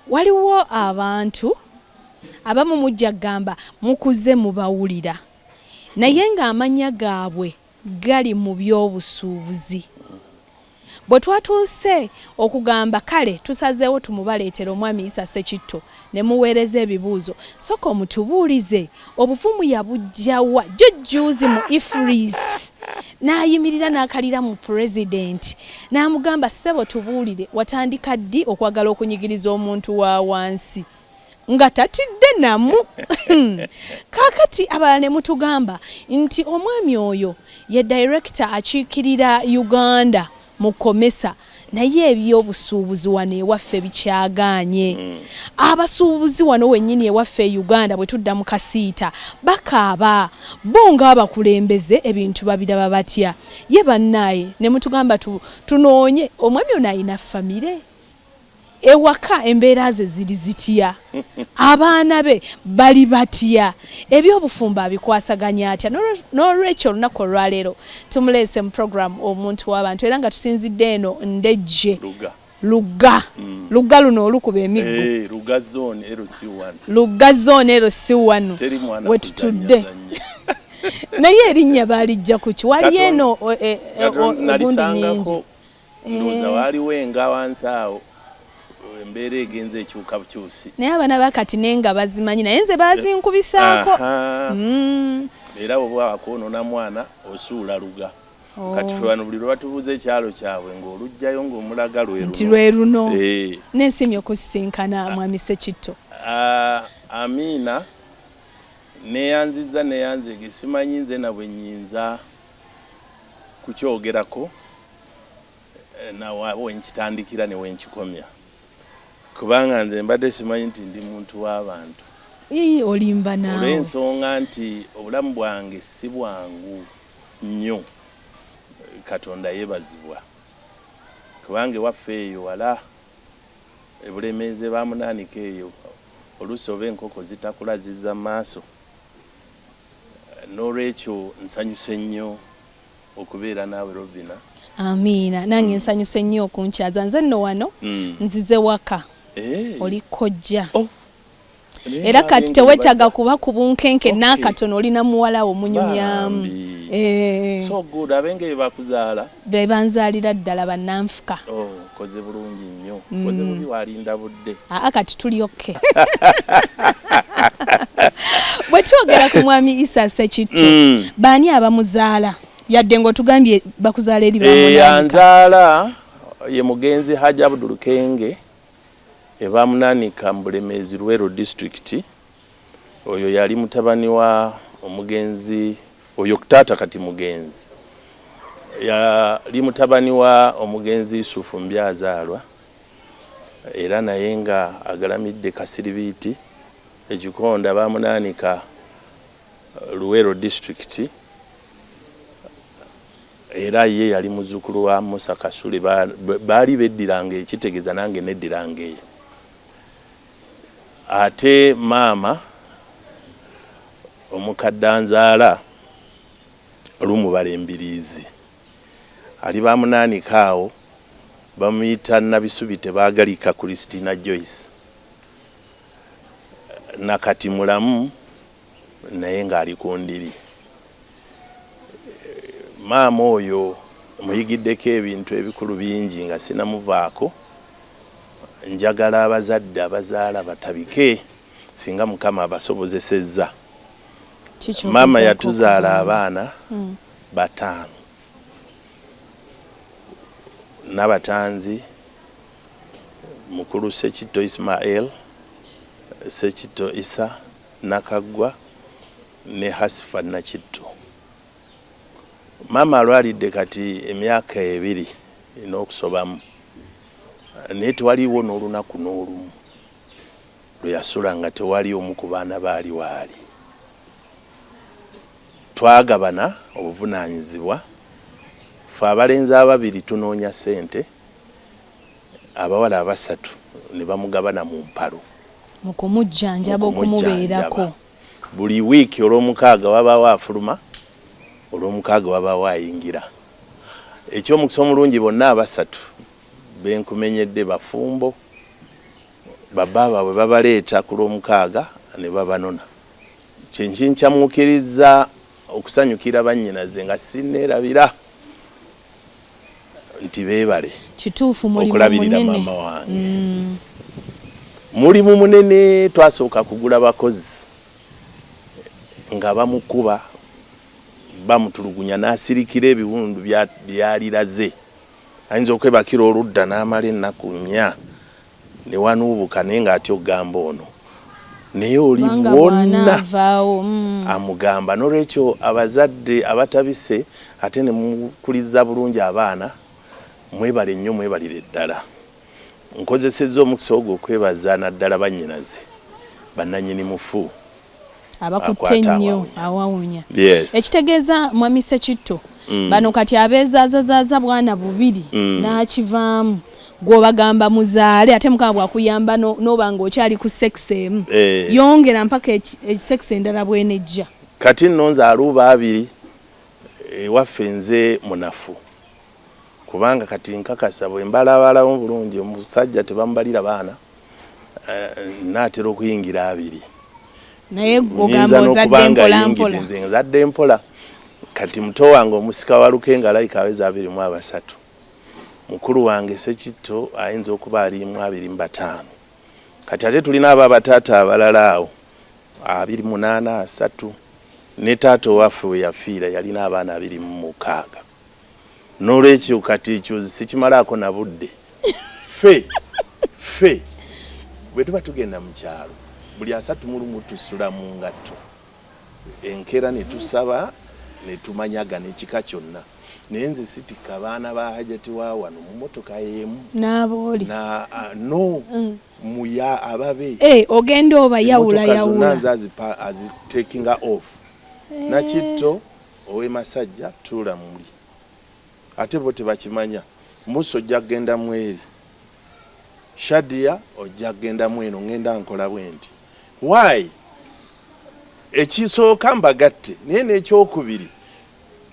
waliwo abantu abamu mujja gamba mukuze mubawulira naye ng'amanya gaabwe gali mu by'obusuubuzi. Bwe twatuuse okugamba kale tusazeewo tumubaleetera omwami Issa Ssekitto ne muweereza ebibuuzo soka omutubuulize obuvumu yabujjawa jjujjuuzi mu Ifris n'ayimirira n'akalira mu pulezidenti n'amugamba ssebo tubuulire watandika ddi okwagala okunyigiriza omuntu wa wansi nga tatidde namu. Kaakati abalala ne mutugamba nti omwami oyo ye director akiikirira Uganda mu Komesa naye eby'obusuubuzi wano ewaffe bikyagaanye. Abasuubuzi wano wennyini ewaffe e Uganda bwe tudda mu kasiita bakaaba bo ng'abakulembeze ebintu babiraba batya. Ye bannaaye ne mutugamba tunoonye omwami ono ayina famire ewaka embeera ze ziri zitya abaana be bali batya ebyobufumba abikwasaganya atya. N'olwekyo olunaku olwaleero tumuleese mu program omuntu w'abantu era nga tusinzidde eno ndejje Lugga luno olukuba emiggo Lugga zone LC1 we tutudde naye erinnya baalijja ku ki wali eno egundi nyingi ndowooza waliwo enga wansi awo embeera egenze ekyuka bukyusi naye abaana bakati nenga bazimanyi naye nze bazinkubisaako. Era bwe bwakoonona mwana osuula Lugga kati ffe wano buli lwe batubuuza ekyalo kyabwe ng'olugjayo ng'omulaga nti lwe luno n'ensimye okusisinkana mwami Ssekitto. Amiina neyanziza neyanzege simanyi nze na bwe nnyinza kukyogerako wenkitandikira ne wenkikomya kubanga nze mbadde simanyi nti ndi muntu w'abantu. Olimba naawe olw'ensonga nti obulamu bwange si bwangu nnyo Katonda yeebazibwa kubanga ewaffe eyo wala ebulemeeze bamunaanika eyo oluusi oba enkoko zitakula zizza maaso. N'olwekyo nsanyuse nnyo okubeera naawe Robina. Amiina nange nsanyuse nnyo okunkyaza nze nno wano nzize waka oli kojja era kati tewetaga kuba ku bunkenke n'akatono olina muwala wo munyumyamu. So good abenge bakuzaala be banzaalira ddala bannanfuka. Koze bulungi nnyo koze bubi walinda budde kati tulyokke. Bwe twogera ku mwami Issa Ssekitto baani abamuzaala yadde ng'otugambye bakuzaala eri bamunaanika. Yanzaala ye mugenzi Haji Abdul Kenge ebamunaanika mu Bulemeezi Luweero district. Oyo yali mutabani wa omugenzi oyo taata kati mugenzi yali mutabani wa omugenzi Yusufu Mbyazaalwa era naye nga agalamidde Kasiribiiti ekikonda bamunaanika Luweero district. Era ye yali muzzukulu wa Musa Kasule baali beddiranga ekitegeeza nange neddiranga eyo. Ate maama omukadde anzaala Lumubala Embiriizi ali bamunaanika awo bamuyita Nabisubi tebaagalika Christina Joyce nakati mulamu naye ng'ali ku ndiri. Maama oyo muyigiddeko ebintu ebikulu bingi nga sinamuvaako. Njagala abazadde abazaala batabike singa Mukama abasobozesezza. Maama yatuzaala abaana 5 n'abatanzi mukulu Ssekitto Ismael, Ssekitto Issa Nakaggwa ne Hasifa Nakitto. Maama alwalidde kati emyaka 2 n'okusobamu naye tewaliwo n'olunaku n'olumu lwe yasula nga tewali omu ku baana baali waali. Twagabana obuvunaanyizibwa ffe abalenzi 2 tunoonya ssente abawala 3 ne bamugabana mu mpalo mu kumujjanjaba okumubeerako. Buli wiiki olw'omukaaga wabaawo afuluma olw'omukaaga wabaawo ayingira. Eky'omukisa omulungi bonna 3 benkumenyedde bafumbo bababa bwe babaleeta ku lwomukaaga ne babanona kyenkyamuukiriza okusanyukira bannyinaze nga sinneerabira nti beebale kituufu mulimu okulabirira munene maama wange mulimu munene twasooka kugula bakozi nga bamukuba bamutulugunya n'asirikira ebiwundu byaliraze ayinza okwebakira oludda n'amala ennaku 4 ne wanuubuka naye ng'ate ogamba ono naye oli bwonna amugamba n'olwekyo abazadde abatabise ate ne mukuliza bulungi abaana mwebale nnyo mwebalire ddala nkozesezza omukisa ogwo okwebaza naddala bannyinaze bannannyini mufu abakutte nnyo awawunya ekitegeeza mwami Ssekitto bano kati abeezazazaaza bwana bubiri n'akivaamu gw'obagamba muzaale ate mukaba bwakuyamba n'oba ng'okyali ku sekisi emu yongera mpaka ekisekisi endala bwenejja kati nno nzaaluuba 2 ewaffe nze munafu kubanga kati nkakasa bwe mbalabalamu bulungi omusajja tebamubalira baana naatera okuyingira 2 naye ogamba ozadde mpolampola nze nzadde mpola kati muto wange omusika wa Lukenga alayika aweza 23 mukulu wange Ssekitto ayinza okuba ali 25 kati ate tulina abo abataata abalala awo 28 3 ne taata waffe we yafiira yalina abaana 26 n'olwekyo kati ekyo sikimalaako na budde ffe bwe tuba tugenda mu kyalo buli 3 tusula mu ngatto enkera ne tusaba ne tumanyaga n'ekika kyonna naye nze sitika abaana ba Hajati wa wano mu motoka y'emu n'abooli no muya ababe ogenda oba yawula nze azitakinga off Nakitto owe Masajja tula muli ate bo tebakimanya Muso ojja kgenda mweri Shadia ojja kgenda mweno ngenda nkola bwenti why ekisooka mbagatte naye n'ekyokubiri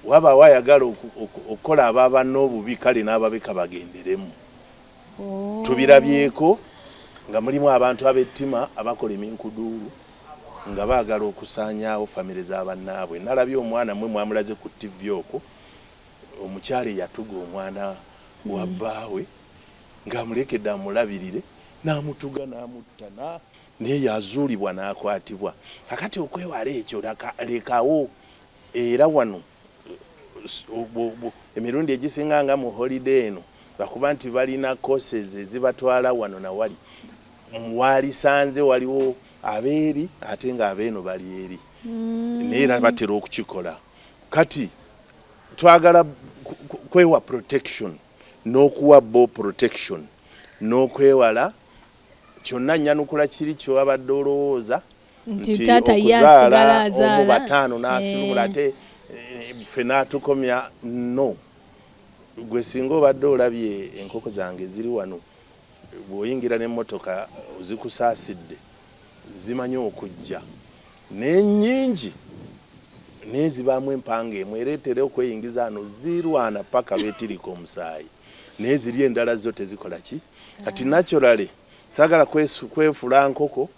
waba wayagala okukola ababa n'obubi kale n'ababika bagenderemu tubirabyeko nga mulimu abantu ab'ettima abakola eminkuduulu nga baagala okusaanyaawo famire z'abannaabwe nalabye omwana mwe mwamulaze ku TV okwo omukyala yatuga omwana wa bbaawe ng'amulekedde amulabirire n'amutuga n'amutta naye yazuulibwa n'akwatibwa kakati okwewala ekyo lekawo era wano emirundi egisinga nga mu holiday eno bakuba nti balina courses ezibatwala wano na wali walisanze waliwo abeeri ate nga abeeno bali eri naye era batera okukikola kati twagala kwewa protection n'okuwa bo protection n'okwewala kyonna nnyanukula kiri kyowabadde olowooza nti taata yasigala azaala bataano n'asulubula ate ffe n'atukomya no gwe singa obadde olabye enkoko zange ziri wano bw'oyingira n'emmotoka zikusaasidde zimanyi okujja n'ennyingi n'ezibaamu empanga emu ereetere okweyingiza ano zirwana paka beetirika omusaayi naye ziri endala zo tezikola ki kati naturally saagala kwefula nkoko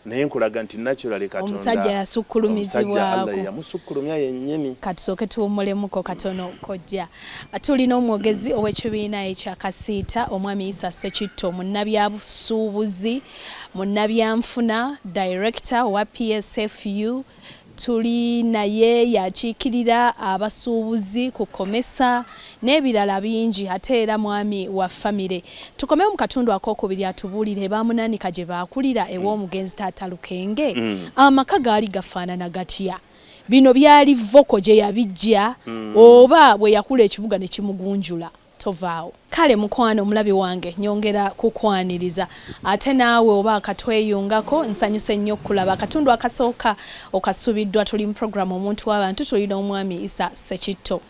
naye nkulaga nti naturally Katonda omusajja yasukkulumizibwako yamusukkulumya yennyini katusooke tuwummulemuko katono kojja tulina omwogezi ow'ekibiina ekyakasiita omwami Issa Ssekitto munnabyabusuubuzi munnabyanfuna director wa PSFU tuli naye yakiikirira abasuubuzi ku komesa n'ebirala bingi ate era mwami wa famire tukomewo mu katundu ak'okubiri atubuulire bamunanika gye baakulira ew'omugenzi taata Lukenge amaka gaali gafaanana gatya bino byali voko gye yabijja oba bwe yakula ekibuga ne kimugunjula tovaawo kale mukwano omulabi wange nyongera kukwaniriza ate naawe oba akatweyungako nsanyuse nnyo okulaba akatundu akasooka okasubiddwa tuli mu programu omuntu w'abantu tulina omwami Issa Ssekitto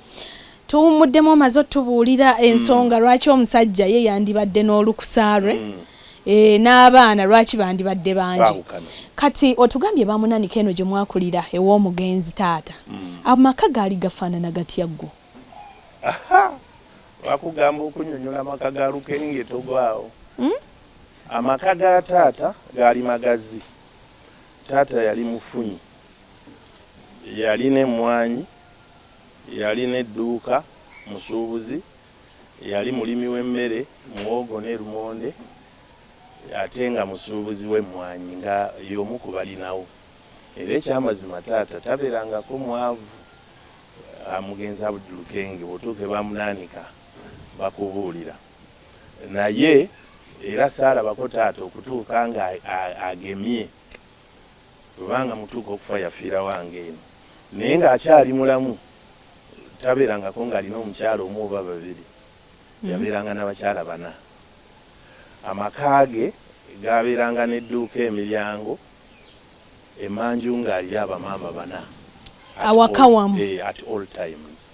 tuwummuddemu omaze otubuulira ensonga lwaki omusajja ye yandibadde n'olukusa lwe n'abaana lwaki bandibadde bangi kati otugambye bamunanika eno gye mwakulira ew'omugenzi taata amaka gaali gafaanana gatya ggwo wakugamba okunyonyola amaka ga Lukenge togwawo amaka ga taata gaali magazi. Taata yali mufunyi, yalina emmwanyi, yalina edduuka, musuubuzi, yali mulimi w'emmere, muwogo ne lumonde, ate nga musuubuzi w'emmwanyi nga y'omu ku balinawo. Era ekyamazima taata tabeerangako mwavu. Amugenza Abdulukenge bw'otuuke bamunaanika bakubuulira. Naye era saalabako taata okutuuka nga agemye, kubanga mutuuka okufa yafiira wange eno. Naye ng'akyali mulamu tabeerangako ng'alina omukyala omu oba babiri, yabeeranga n'abakyala 4. Amaka ge gaabeeranga n'edduuka emiryango, emanju ng'ali abamaama 4. Awaka wamu. At all times.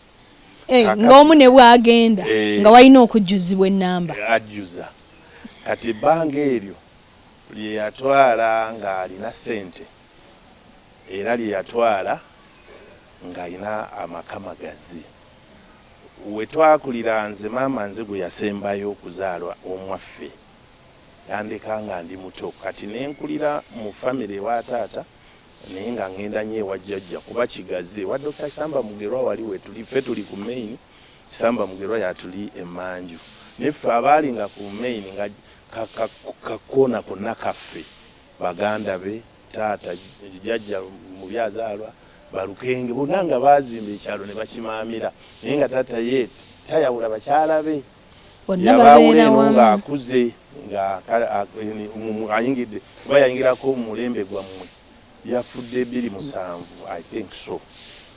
Ng'omu ne bw'agenda nga walina okujjuzibwa ennamba. Ajjuza. Kati ebbanga eryo lye yatwala ng'alina ssente, era lye yatwala ng'alina amaka magazi. We twakulira nze maama nze gwe yasembayo okuzaalwa omwaffe, yandeka nga ndi muto. Kati nenkulira mu famire ewa taata, naye nga ngenda nnyo ewa jjajja kuba Kigazi. Wa Dr. Kisamba Mugerwa wali we tuli, ffe tuli ku main, Kisamba Mugerwa yatuli emmanju. Neffe abaali nga ku main nga kakoona konna kaffe, baganda be, taata, jjajja mu byazaalwa, Balukenge, bonna nga baazimba ekyalo ne bakimaamira. Naye nga taata ye tayawula bakyala be, yabaawula eno ng'akuze ayingidde, kuba yayingirako mu mulembe gwammwe. Yafudde 27, I think so.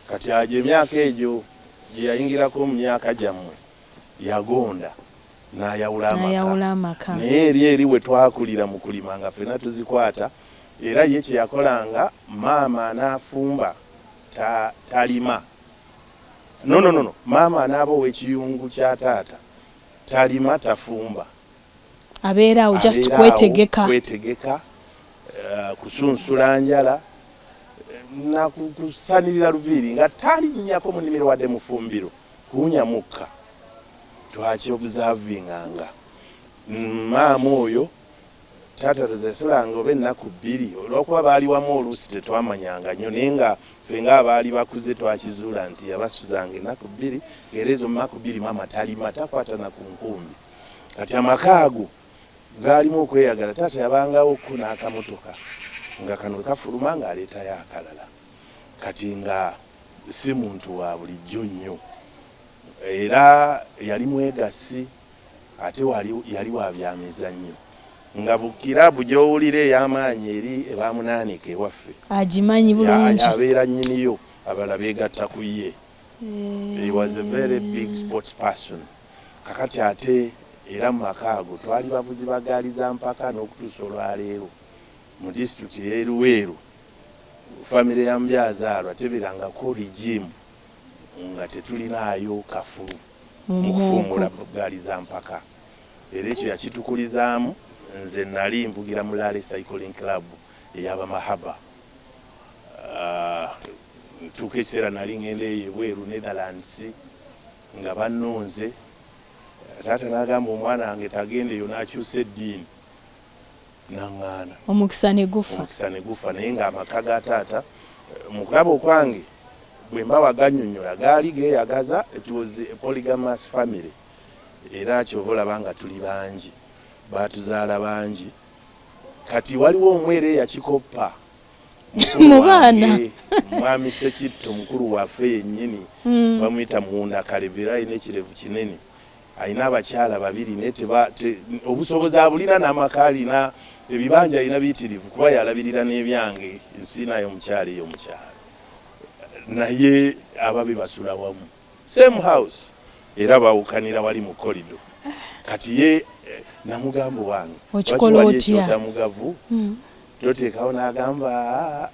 Kati aje emyaka egyo gye yayingirako mu myaka gyammwe yagonda n'ayawula amaka. Naye eri we twakulira mu kulima nga ffenna tuzikwata. Era ye kye yakolanga, maama anaafumba talima. No. Maama anaaba ow'ekiyungu kya taata talima tafumba. Abeeraawo just kwetegeka. Kusunsula njala na kusanirira luviiri nga talinnyako mu nnimiro wadde mufumbiro, kuwunya mukka. Twakiobservinganga. Maama oyo taata tezesulanga oba ennaku 2, olw'okuba baali wamu oluusi tetwamanyanga nnyo, naye nga ffe ng'abaali bakuze twakizuula nti yabasuzanga ennaku 2, era ezo mu nnaku 2 maama talima, takwata na ku nkumbi. Kati amaka ago gaalimu okweyagala. Taata yabangawo okku n'akamotoka nga kano kafuluma ng'aleetayo akalala. Kati nga si muntu wa bulijjo nnyo, era yali mwegasi, ate yali wabyamiza nnyo. Nga bukirabu gy'owulira ey'amaanyi eri ebaamunaanika ewaffe agimanyi bulungi, abeera nnyiniyo, abalala beegatta ku ye. He was a very big sports person. Kakati ate era mu maka ago twali bavuzi ba gaali za mpaka n'okutuusa olwaleero mu disitulikiti ey'e Luweero, famire ya Mbyazaalwa teberangako rigimu nga tetulinaayo kafulu mu kufuumula gaali za mpaka. Era ekyo yakitukulizaamu. Nze nali mvugira mu Lale Cycling Club ey'Abamahaba. Ntuuka ekiseera nali ngenda eyo ebweru Netherlands nga bannonze. Taata n'agamba omwana wange tagende eyo n'akyusa eddiini. Naŋŋaana. Omukisa ne gufa. Naye ng'amaka ga taata mu kulaba okwange bwe mba wagannyonnyola gaali geeyagaza. It was a polygamous family. Era kyova olaba nga tuli bangi, baatuzaala bangi. Kati waliwo omwere yakikoppa mu baana. Mwami Sekitto mukulu waffe yennyini, bamuyita Muwunda Kalebera, ayina ekirevu kinene, ayina abakyala 2 obusobozi abulina n'amaka alina, ebibanja alina biyitirivu kuba yalabirira n'ebyange, ensi nayo omukyala eyo omukyala. Naye ababe basula wamu, same house, era bawukanira wali mu korido. Kati ye namugamba wange okikola otya otamugavu toteekawo, n'agamba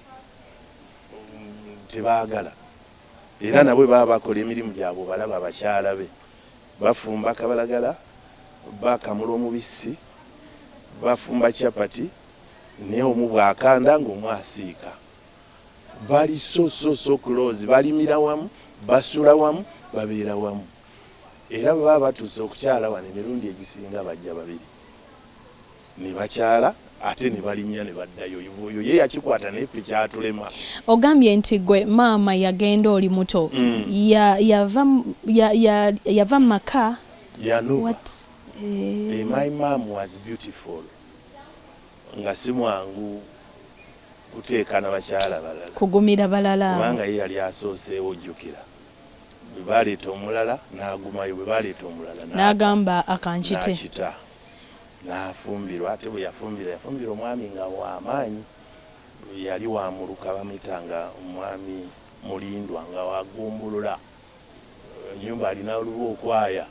tebaagala. Era nabwe baba bakola emirimu gyabwe, balaba abakyala be bafumba kabalagala, bakamula omubisi, bafumba chapati, naye omu bw'akanda ng'omu asiika. Bali so close, balimira wamu, basula wamu, babeera wamu. Era baba batuuse okukyala wano emirundi egisinga bajja 2. ne bakyala ate ne balinnya ne baddayo oyo ye yakikwata neffe kyatulema. Ogambye nti gwe maama yagenda oli muto yava maka Yanuba. My mom was beautiful nga si mwangu kuteeka n'abakyala balala kugumira balala kubanga ye yali asooseewo ojjukira bwe baleeta omulala n'agumayo bwe baleeta omulala n'agamba akankite n'akita n'afumbirwa ate bwe yafumbira omwami nga w'amaanyi yali wamuluka bamuyitanga omwami Mulindwa nga wagumbulula ennyumba alina oluba okwaya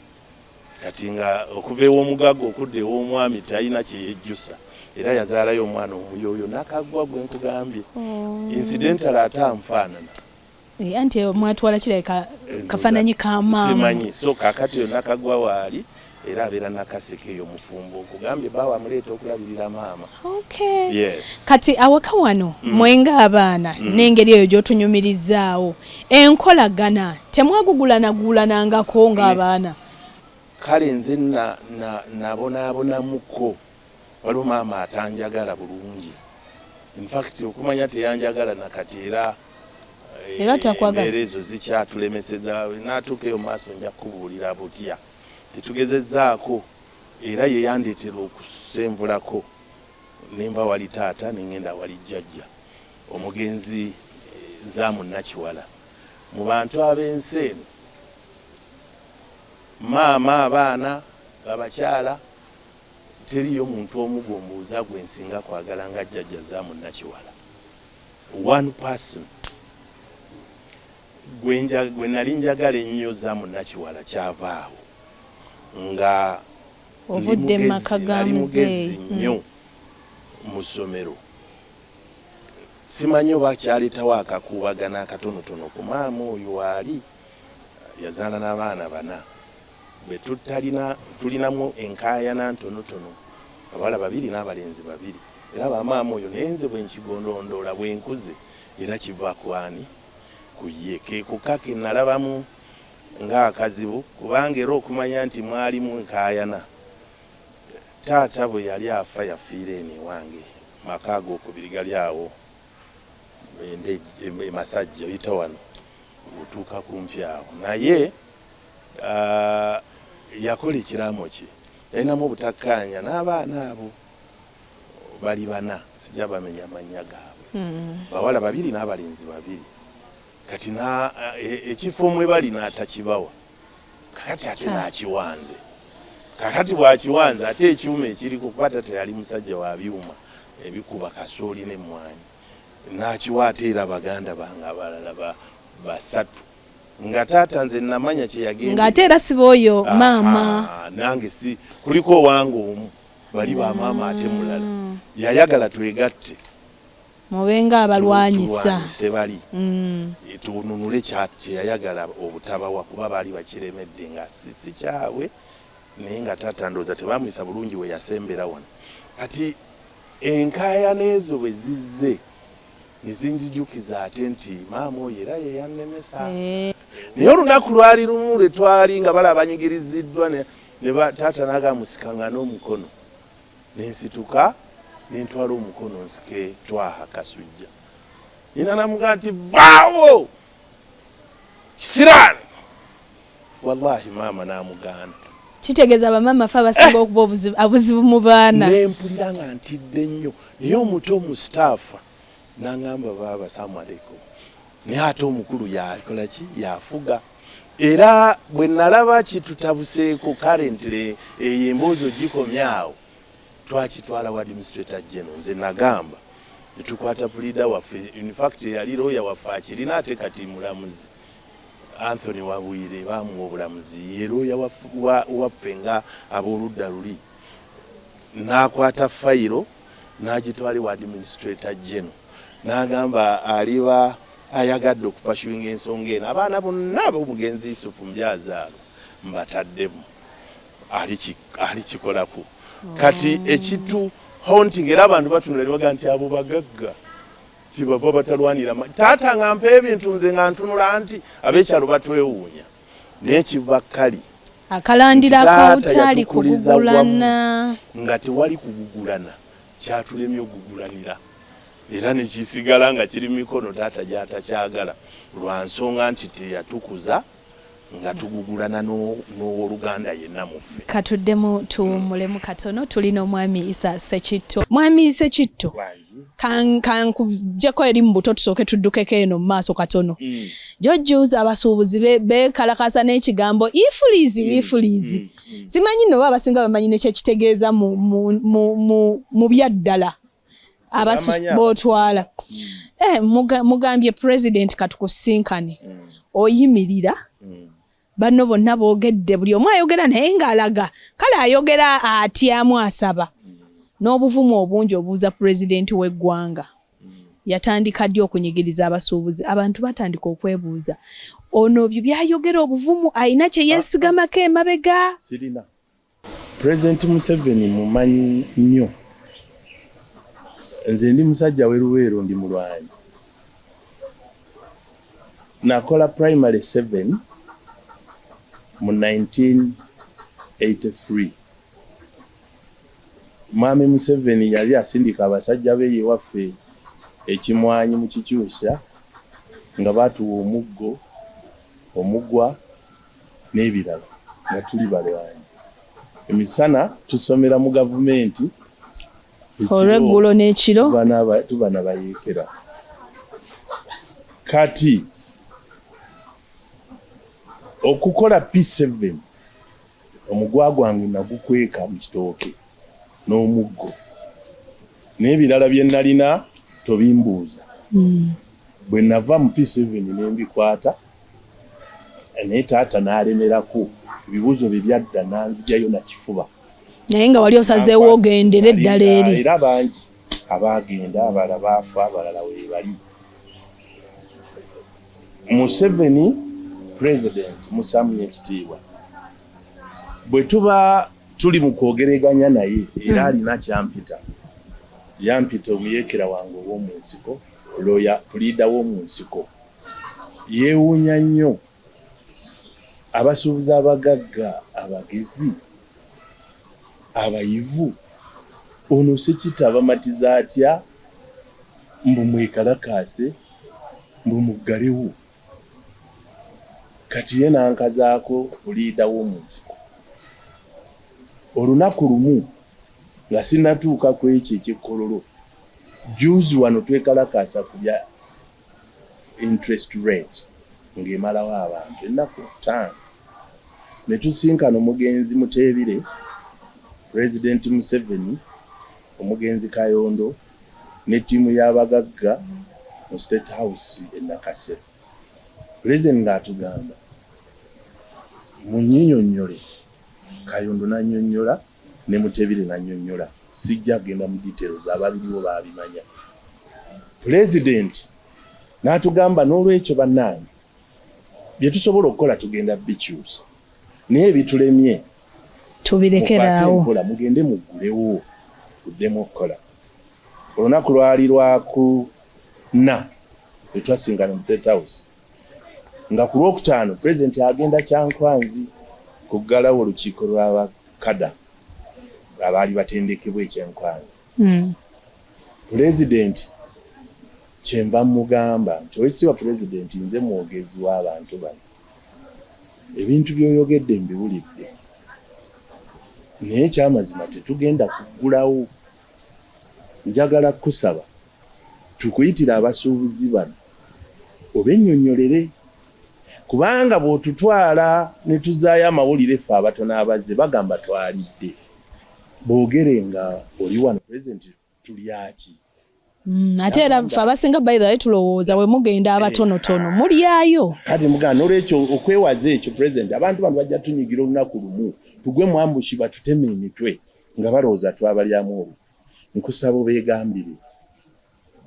kati nga okuva ew'omugaga okudda ew'omwami talina kyeyejjusa era yazaalayo omwana omuyooyo n'akaggwa gwe nkugambye incidental ate anfaanana anti mwatwala kireka kafaananyi ka maama simanyi so kakati yo n'akaggwa waali era abeera nakaseke eyo mufumbo okugambye baawe amuleeta okulabirira maama. Okay. Yes. Kati awaka wano mwenga abaana n'engeri eyo gy'otunyumirizaawo enkolagana temwagugulanagulangako ng'abaana. Kale nze nabonaabonamuko waliwo maama atanjagala bulungi. In fact okumanya teyanjagala nakati era takwagala ezo zikyatulemeseza n'atuuka eyo maaso nja kubuulira butya tetugezezzaako era ye yandeetera okusenvulako nemba wali taata nengenda wali jjajja omugenzi Zaamu Nakiwala mu bantu ab'ensi eno maama abaana abakyala teriyo muntu omu gw'ombuuza gwe nsinga kwagala nga jjajja Zaamu Nakiwala. One person gwe nali njagala ennyo Zaamu Nakiwala kyavaawo nga ovudde maka ga mugezi nnyo mu ssomero simanyi oba kyaleetawo akakuubagana akatonotono ku maama oyo waali yazaala n'abaana 4 bwe tulinamu enkaayana ntonotono abawala 2 n'abalenzi 2 era bamaama oyo nenze bwe nkigondondoola bwe nkuze era kiva kwani kuye ke kukake nalabamu ng'akazibu kubanga era okumanya nti mwalimu enkaayana taata bwe yali afa yafiira eno ewange maka ag'okubiri gali awo Masajja oyita wano otuuka kumpi awo naye yakola ekiraamo kye yalinamu obutakkaanya n'abaana abo bali 4 sijja bamenya amannya gaabwe bawala 2 n'abalenzi 2 kati ekifo mwe bali n'atakibawa kakati ate n'akiwanze kakati bw'akiwanze ate ekyuma ekiri kukuba ate yali musajja wa byuma ebikuba kasooli n'emmwanyi n'akiwa ate era baganda bange abalala 3 nga taata nze namanya kye yagenda ng'ate era siba oyo maama nange si kuliko owange omu bali ba maama ate mulala yayagala twegatte mubenga abalwanyisa bali tununule kyeyayagala obutabawa kuba baali bakiremedde nga si kyabwe naye nga taata ndooza tebamuyisa bulungi we yasembera wano kati enkaayana ezo bwe zizze nezinjijukiza ate nti maama oyo era ye yannemesa naye olunaku lwali lumu lwe twali nga bala abanyigiriziddwa ne taata nagamusikanga n'omukono nensituka nentwala omukono nsike Twaha Kasujja nina namugaa nti baawo kisirani wallahi maama namugaana kitegeeza bamaama fe abasinga okuba abuzibu mu baana nempulira nga ntidde nnyo naye omuto mu staffa nangamba baba assalamu alaikum naye ate omukulu yakola ki yafuga era bwe nalaba kitutabuseeko currently eyo emboozi ogikomyawo twakitwala wa administrator general nze nagamba netukwata pulida waffe in fact yali lawyer waffe akirina ate kati mulamuzi Anthony Wabwire bamuwa obulamuzi ye lawyer waffe nga ab'oludda luli n'akwata fayiro n'agitwala wa administrator general n'agamba aliba ayagadde okupashuinga ensonga eno abaana bonna ab'omugenzi Yusufu Mbyazaalo mbataddemu ali kikolako kati ekitu haunting era abantu batunula baga nti abo bagagga kibava batalwanira taata ngampa ebintu nze nga ntunula nti ab'ekyalo batwewuunya naye kiva kali akalandira akawutaali kugugulana nga tewali kugugulana kyatulemye okugugulanira era nekisigala nga kiri mikono taata gyatakyagala lwa nsonga nti teyatukuza nga tugugulana n'owooluganda yenna muffe. Katuddemu tuwummulemu katono. Tulina omwami Isa Ssekitto. Mwami Ssekitto, kankuggyeko eri mu buto tusooke tuddukeko eno mu maaso katono. Jojjuuza abasuubuzi beekalakasa n'ekigambo ifuliizi. Simanyi nno oba abasinga bamanyi nekyo kitegeeza mu byaddala bootwala. Mugambye President katukusinkane oyimirira banno bonna boogedde buli omu ayogera naye ng'alaga kale ayogera atyamu asaba n'obuvumu obungi obuuza pulezidenti w'eggwanga. Yatandika ddi okunyigiriza abasuubuzi, abantu batandika okwebuuza ono byo byayogera obuvumu ayina kye yeesigamako emabega. Sirina Pulezidenti Museveni mumanyi nnyo. Nze ndi musajja w'eruweero, ndi mulwanyi. Nakola primary 7 mu 1983. Mwami Museveni yali asindika abasajja be ewaffe ekimwanyi mu Kikyusa nga baatuwa omuggwa n'ebirala nga tuli balwanyi. Emisana tusomera mu gavumenti, olw'eggulo n'ekiro tuba nabayeekera. Kati okukola P7 omugwa gwange nagukweka mu kitooke n'omuggo n'ebirala bye nalina tobimbuuza. Bwe nava mu P7 nembikwata naye taata n'alemerako ebibuuzo bye byadda nanzijayo na kifuba. Naye nga wali osazeewo ogendera eddala eri. Era bangi abaagenda, abalala baafa, abalala weebali. Museveni President musamu ekitiibwa. Bwe tuba tuli mu kwogeraganya naye era alina kyampita. Yampita omuyeekera wange ow'omu nsiko, lawyer puliida w'omu nsiko. Yeewuunya nnyo abasuubuzi abagagga, abagezi, abayivu. Ono Ssekitto abamatiza atya mbu mwekalakaase, mbu muggalewo. Kati ye nankazaako puliida w'omu nsiko. Olunaku lumu nga sinatuuka ku ekyo ekyekololo, juuzi wano twekalakaasa ku bya interest rate ng'emalawo abantu ennaku 5. Ne tusinkana omugenzi Muteebire, President Museveni, omugenzi Kayondo ne ttiimu y'abagagga mu State House e Nakasero. President ng'atugamba munnyinnyonnyole. Kayondo n'annyonnyola ne Muteebire n'annyonnyola. Sijja genda mu details, ababiriwo baabimanya. President n'atugamba n'olwekyo bannange bye tusobola okukola tugenda bikyusa, naye bitulemye tubirekeraawo, mugende muggulewo tuddemu okukola. Olunaku lwali lwakuna etwasingana mu State House, nga ku Lwokutaano President agenda Kyankwanzi kuggalawo olukiiko lw'abakada abaali batendekebwa ekyenkwanzi. President kyenva mugamba nti Oweekitiibwa President, nze mwogezi w'abantu bano, ebintu by'oyogedde mbiwulidde, naye ekyamazima tetugenda kuggulawo. Njagala kusaba tukuyitira abasuubuzi bano obennyonnyolere, kubanga bw'otutwala ne tuzaayo amawulire ffe abatono abazze bagamba twalidde. Boogere nga oli wano President tulyaki? Ate era ffe abasinga by the way tulowooza we mugenda abatonotono mulyayo. Kati muganda olwekyo okwewaza ekyo President, abantu bano bajja tunyigira olunaku lumu tugwe mu ambushi batuteme emitwe nga balowooza twabalyamu olwo. Nkusaba obeegambire.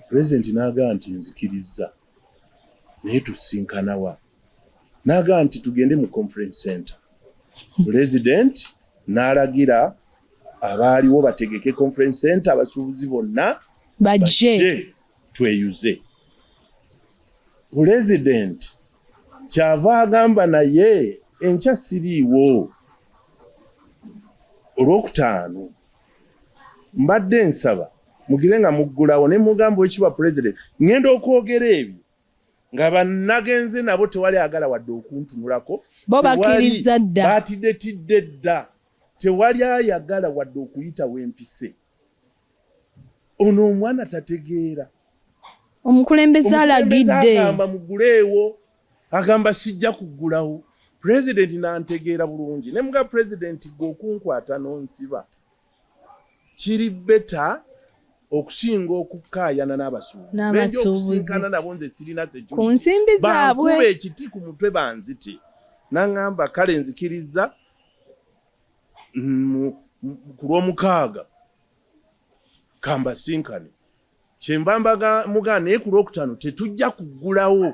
President n'agamba nti nzikiriza, naye tusinkana wa? N'agamba nti tugende mu conference center. President n'alagira abaaliwo bategeke conference center, abasuubuzi bonna bajje tweyuze. President kyava agamba naye enkya siriiwo, olwokutaano mbadde nsaba mugire nga muggulawo ne mugamba ekiba president ngenda okwogera ebyo nga bannagenze nabo tewali agala wadde okuntunulako bo bakkiriza dda baatiddetidde dda tewali ayagala wadde okuyita wempise ono omwana tategeera omukulembeze alagidde agamba muguleewo agamba sijja kuggulawo president nantegeera bulungi ne muga president gwokunkwata nonsiba kiri beta okusinga okukaayana n'abasuubuzi nabo nze sirina ku nsimbi zaabwe bankuba ekiti ku mutwe banzite naŋŋamba kale nzikiriza ku lw'omukaaga kambasinkane kyembambaga mugana naye ku lwokutaano tetujja kuggulawo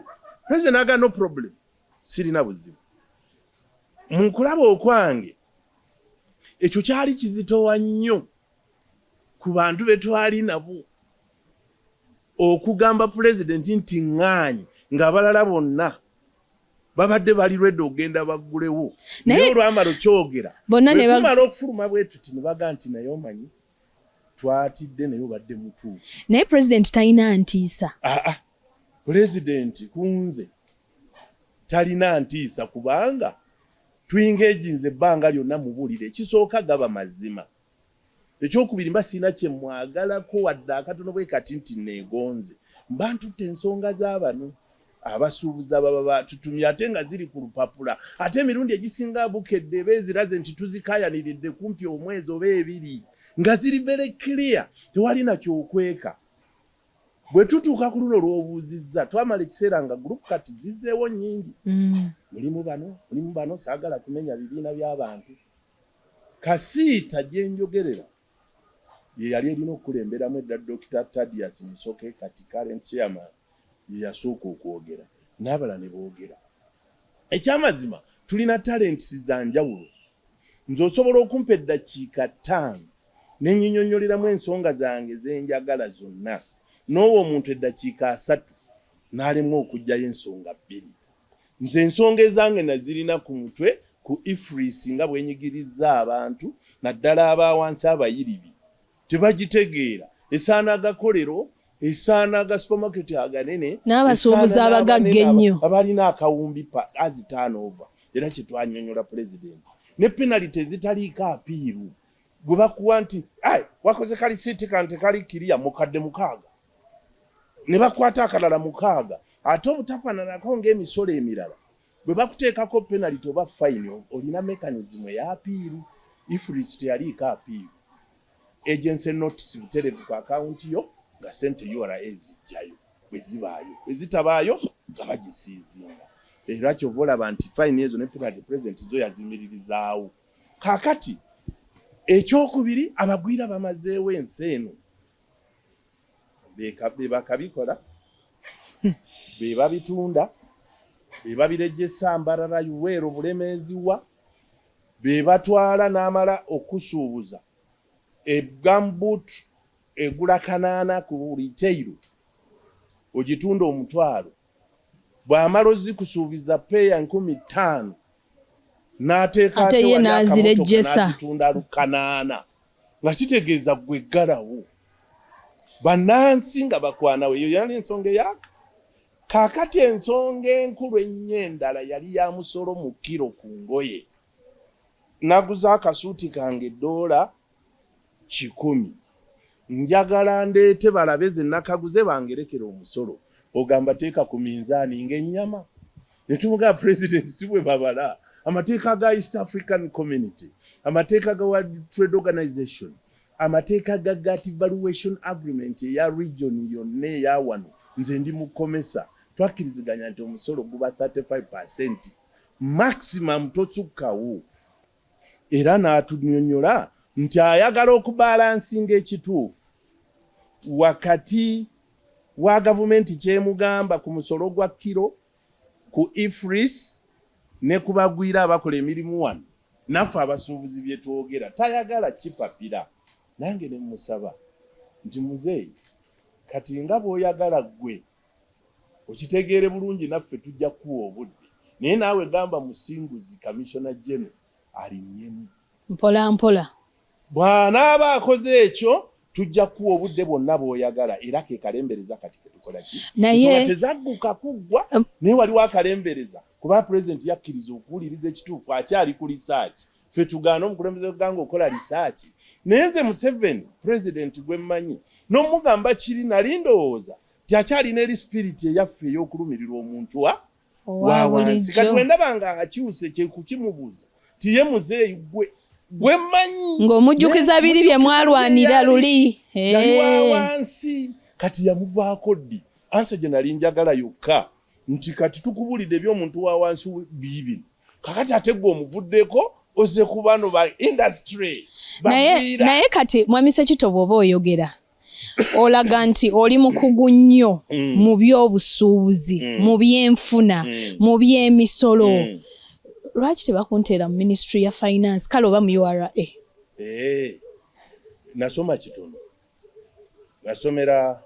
president aga no problem sirina buzibu munkulaba okwange ekyo kyali kizitowa nnyo ku bantu betwali nabo okugamba president nti ŋŋaanyi ng'abalala bonna babadde bali lwedde ogenda baggulewo naye olwamala okyogera tumala okufuluma bwe tuti ne baga nti naye omanyi twatidde naye obadde mutuufu naye president talina ntiisa president kunze talina ntiisa kubanga tuyingeejinze ebbanga lyonna mubuulire ekisooka gaba mazima ekyokubiri mba sina kye mwagalako wadde akatono bwe kati nti neegonze mba ntutte ensonga z'abano abasuubuzi ababa batutumye ate nga ziri ku lupapula ate emirundi egisinga bukedde beeziraze nti tuzikaayaniridde kumpi omwezi oba ebiri nga ziri very clear tewali nakyokweka bwe tutuuka ku luno lw'obuuzizza twamala ekiseera nga group kati zizzeewo nnyingi mulimu bano saagala kumenya bibiina by'abantu Kasiita gye njogerera ye yali erina okukulemberamu edda Dr. Thaddeus Musoke kati current chairman ye yasooka okwogera n'abala ne boogera ekyamazima tulina talents za njawulo nze osobola okumpa eddakiika 5 ne nnyinnyonnyoleramu ensonga zange zenjagala zonna n'owo omuntu eddakiika 3 n'alemwa okuggyayo ensonga 2 nze ensonga ezange nazirina ku mutwe ku IFRIS nga bwenyigiriza abantu naddala abawansi abayiribi tebagitegeera esaana agakolero esaana aga supermarket aganene n'abasuubuzi abagagga ennyo abalina akawumbi azi turnover era kye twannyonnyola president ne penalty ezitaliiko apiiru gwe bakuwa nti wakoze kali siti kante kali kiriya mukadde 6 ne bakwata akalala 6 ate obutafaananako ng'emisolo emirala bwe bakuteekako penalty oba fine olina mechanism eya apiiru IFRIS teyaliiko apiiru agency notice buterevu ku akawunti yo nga sente URA ezijjayo bwe zibaayo bwe zitabaayo nga bagisiizinga era kyova olaba nti fine ezo ne penalty president zo yazimiririzaawo kaakati ekyokubiri abagwira bamazeewo ensi eno be bakabikola be babitunda be babirejjesa mbalala yuweero bulemeeziwa be batwala n'amala okusuubuza egambut egula 8 ku retail ogitunda omutwalo bw'amala ozikusuubiza peya 15 n'ateeka ate ye n'azirejjesa n'agitunda 8 nga kitegeeza gwe ggalawo bannansi nga bakwanawe eyo yali ensonga eyaka kaakati ensonga enkulu ennyo endala yali ya musolo mu kiro ku ngoye naguza akasuuti kange $100 njagala ndeete balabe ze nakaguze bangerekera omusolo ogamba teeka ku minzaani ng'ennyama ne tumuga president si bwe babala amateeka ga East African Community amateeka ga World Trade Organization amateeka ga GATT Valuation Agreement eya region yonna eya wano nze ndi mukomesa twakkiriziganya nti omusolo guba 35% maximum tosukkawo era n'atunnyonnyola nti ayagala okubalansinga ekituufu wakati wa gavumenti kyemugamba ku musolo gwa kiro ku IFRIS ne kubagwira abakola emirimu wano naffe abasuubuzi bye twogera tayagala kipapira nange ne musaba nti muzeeyi kati nga bw'oyagala ggwe okitegeere bulungi naffe tujja kuwa obudde naye naawe gamba musinguzi Commissioner General alinnyemu mpola mpola bw'anaaba akoze ekyo tujja kuwa obudde bwonna bw'oyagala era ke kalembereza kati ketukola ki nsonga tezagguka kuggwa naye waliwo akalembereza kuba pulezidenti yakkiriza okuwuliriza ekituufu akyali ku risaaki ffe tugaana omukulembeze w'egganga okola risaaki naye nze Museveni pulezidenti gwe mmanyi n'omugamba kiri nali ndowooza tyakyalina eri sipiriti eyaffe ey'okulumirira omuntu wa wansi kati bwe ndaba nga akyuse kye kukimubuuza tiye muzeeyi gwe mmanyi ng'omujjukiza biri bye mwalwanira luli yali wa wansi kati yamuvaako ddi ansa gye nali njagala yokka nti kati tukubulidde eby'omuntu wa wansi biibino kakati ate gwe omuvuddeko ozze ku bano ba industry naye kati mwami Sekito bw'oba oyogera olaga nti oli mukugu nnyo mu by'obusuubuzi mu byenfuna mu by'emisolo lwaki tebakunteera mu ministry ya finance kale oba mu URA nasoma kitono nasomera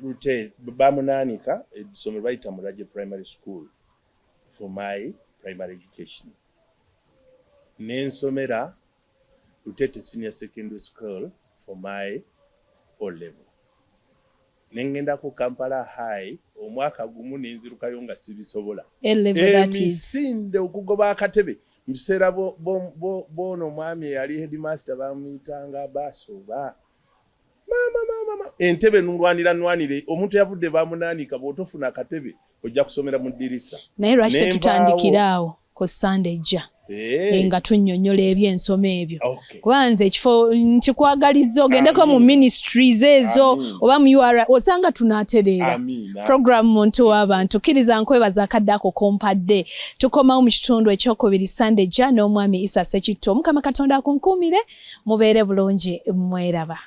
Rute bamunaanika essomero bayita Mulaje Primary School for my primary education nensomera Rutete Senior Secondary School for my O level nengenda ku Kampala High omwaka gumu nenzirukayo nga sibisobola emisinde okugoba akatebe mbiseera bono mwami yali headmaster bamuyitanga basoba mama entebe nwanire omuntu yavudde bamunaanika bw'otofuna akatebe ojja kusomera mu ddirisa naye lwaki tetutandikiraawo ku Sunday jja nga tunnyonnyola ebyensoma ebyo kuba nze ekifo nkikwagalizza ogendeko mu ministries ezo oba mu URA osanga tunaatereera programu muntu w'abantu kkiriza nkwebaza akadde ako kompadde tukomawo mu kitundu ekyokubiri Sunday jja n'omwami Issa Sekito Mukama Katonda akunkuumire mubeere bulungi mweraba.